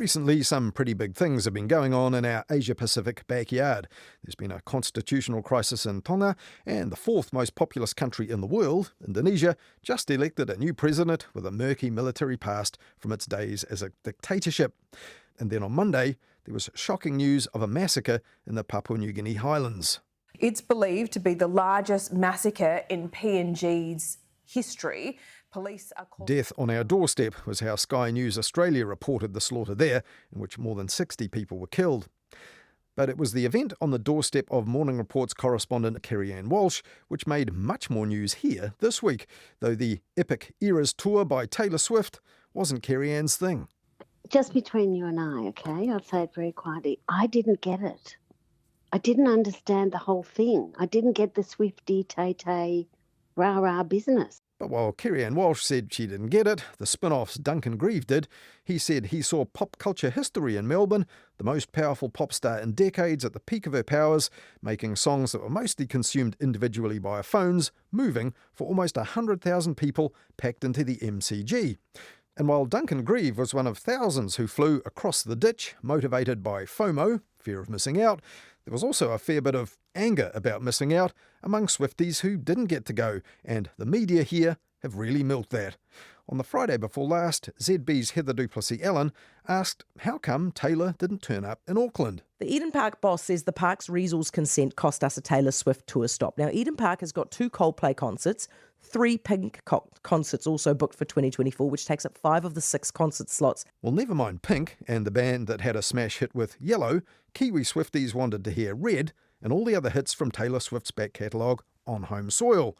Recently, some pretty big things have been going on in our Asia-Pacific backyard. There's been a constitutional crisis in Tonga, and the fourth most populous country in the world, Indonesia, just elected a new president with a murky military past from its days as a dictatorship. And then on Monday, there was shocking news of a massacre in the Papua New Guinea highlands. It's believed to be the largest massacre in PNG's history. Police are Death on our doorstep was how Sky News Australia reported the slaughter there, in which more than 60 people were killed. But it was the event on the doorstep of Morning Report's correspondent Kerry-Anne Walsh which made much more news here this week, though the epic Eras tour by Taylor Swift wasn't Kerry-Anne's thing. Just between you and I, okay, I'll say it very quietly, I didn't get it. I didn't understand the whole thing. I didn't get the Swiftie, Tay-Tay, rah-rah business. But while Kerry-Anne Walsh said she didn't get it, the spin-off's Duncan Grieve did. He said he saw pop culture history in Melbourne, the most powerful pop star in decades at the peak of her powers, making songs that were mostly consumed individually by phones, moving for almost 100,000 people packed into the MCG. And while Duncan Grieve was one of thousands who flew across the ditch, motivated by FOMO, fear of missing out, there was also a fair bit of anger about missing out among Swifties who didn't get to go, and the media here have really milked that. On the Friday before last, ZB's Heather Duplessis-Allen asked how come Taylor didn't turn up in Auckland. The Eden Park boss says the park's resource consent cost us a Taylor Swift tour stop. Now, Eden Park has got 2 Coldplay concerts, 3 Pink concerts also booked for 2024, which takes up 5 of the 6 concert slots. Well, never mind Pink and the band that had a smash hit with Yellow, Kiwi Swifties wanted to hear Red and all the other hits from Taylor Swift's back catalogue on home soil.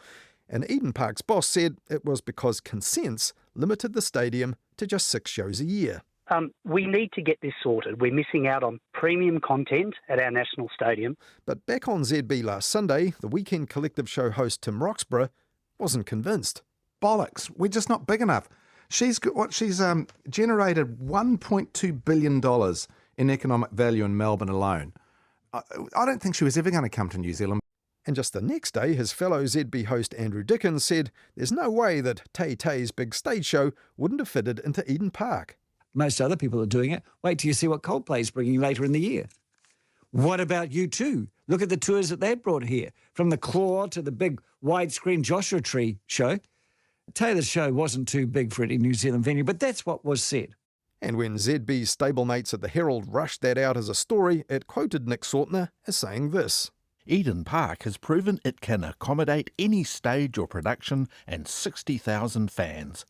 And Eden Park's boss said it was because consents limited the stadium to just 6 shows a year. We need to get this sorted. We're missing out on premium content at our national stadium. But back on ZB last Sunday, the Weekend Collective show host Tim Roxburgh wasn't convinced. Bollocks, we're just not big enough. She's generated $1.2 billion in economic value in Melbourne alone. I don't think she was ever going to come to New Zealand. And just the next day, his fellow ZB host Andrew Dickens said there's no way that Tay-Tay's big stage show wouldn't have fitted into Eden Park. Most other people are doing it. Wait till you see what Coldplay's bringing later in the year. What about U2? Look at the tours that they've brought here, from the Claw to the big widescreen Joshua Tree show. Taylor's show wasn't too big for any New Zealand venue, but that's what was said. And when ZB's stablemates at the Herald rushed that out as a story, it quoted Nick Sautner as saying this. Eden Park has proven it can accommodate any stage or production and 60,000 fans.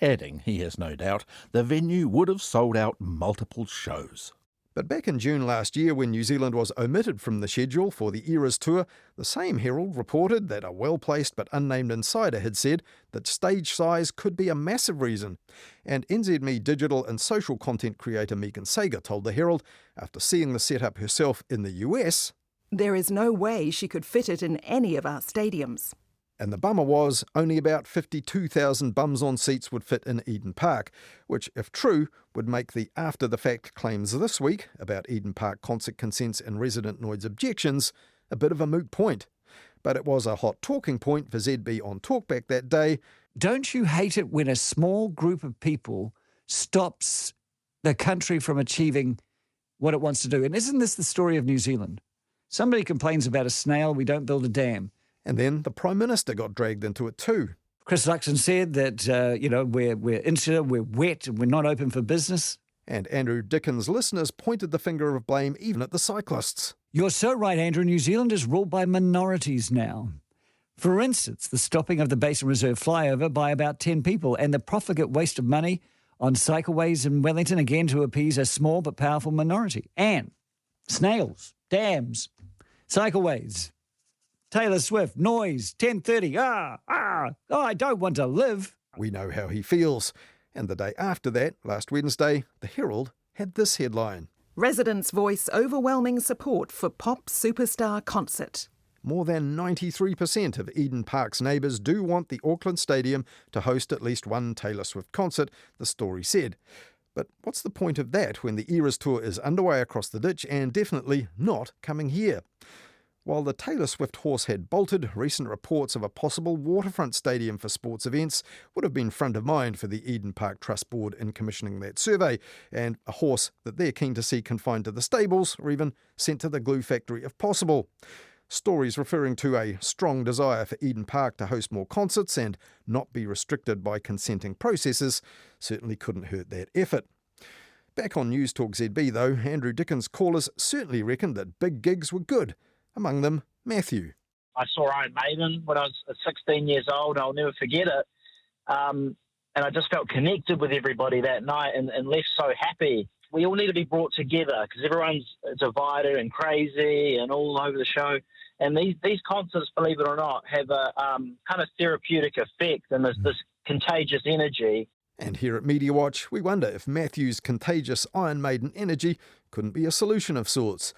Adding, he has no doubt, the venue would have sold out multiple shows. But back in June last year, when New Zealand was omitted from the schedule for the Eras tour, the same Herald reported that a well-placed but unnamed insider had said that stage size could be a massive reason. And NZME digital and social content creator Megan Sager told the Herald, after seeing the setup herself in the US, there is no way she could fit it in any of our stadiums. And the bummer was only about 52,000 bums on seats would fit in Eden Park, which, if true, would make the after-the-fact claims this week about Eden Park concert consents and resident noise objections a bit of a moot point. But it was a hot talking point for ZB on Talkback that day. Don't you hate it when a small group of people stops the country from achieving what it wants to do? And isn't this the story of New Zealand? Somebody complains about a snail, we don't build a dam. And then the Prime Minister got dragged into it too. Chris Luxon said that, we're insular, we're wet, and we're not open for business. And Andrew Dickens' listeners pointed the finger of blame even at the cyclists. You're so right, Andrew. New Zealand is ruled by minorities now. For instance, the stopping of the Basin Reserve flyover by about 10 people and the profligate waste of money on cycleways in Wellington, again to appease a small but powerful minority. And snails, dams, cycleways, Taylor Swift, noise, 10:30, I don't want to live. We know how he feels. And the day after that, last Wednesday, the Herald had this headline. Residents voice overwhelming support for pop superstar concert. More than 93% of Eden Park's neighbours do want the Auckland Stadium to host at least one Taylor Swift concert, the story said. But what's the point of that when the Eras tour is underway across the ditch and definitely not coming here? While the Taylor Swift horse had bolted, recent reports of a possible waterfront stadium for sports events would have been front of mind for the Eden Park Trust Board in commissioning that survey, and a horse that they're keen to see confined to the stables or even sent to the glue factory if possible. Stories referring to a strong desire for Eden Park to host more concerts and not be restricted by consenting processes certainly couldn't hurt that effort. Back on News Talk ZB though, Andrew Dickens' callers certainly reckoned that big gigs were good. Among them, Matthew. I saw Iron Maiden when I was 16 years old. I'll never forget it. And I just felt connected with everybody that night and left so happy. We all need to be brought together because everyone's divided and crazy and all over the show. And these concerts, believe it or not, have a kind of therapeutic effect and there's this contagious energy. And here at Mediawatch, we wonder if Matthew's contagious Iron Maiden energy couldn't be a solution of sorts.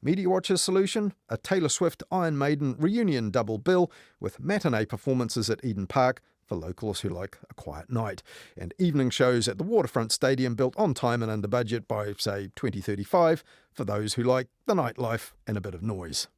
Mediawatch's solution? A Taylor Swift Iron Maiden reunion double bill with matinee performances at Eden Park for locals who like a quiet night, and evening shows at the Waterfront Stadium built on time and under budget by, say, 2035 for those who like the nightlife and a bit of noise.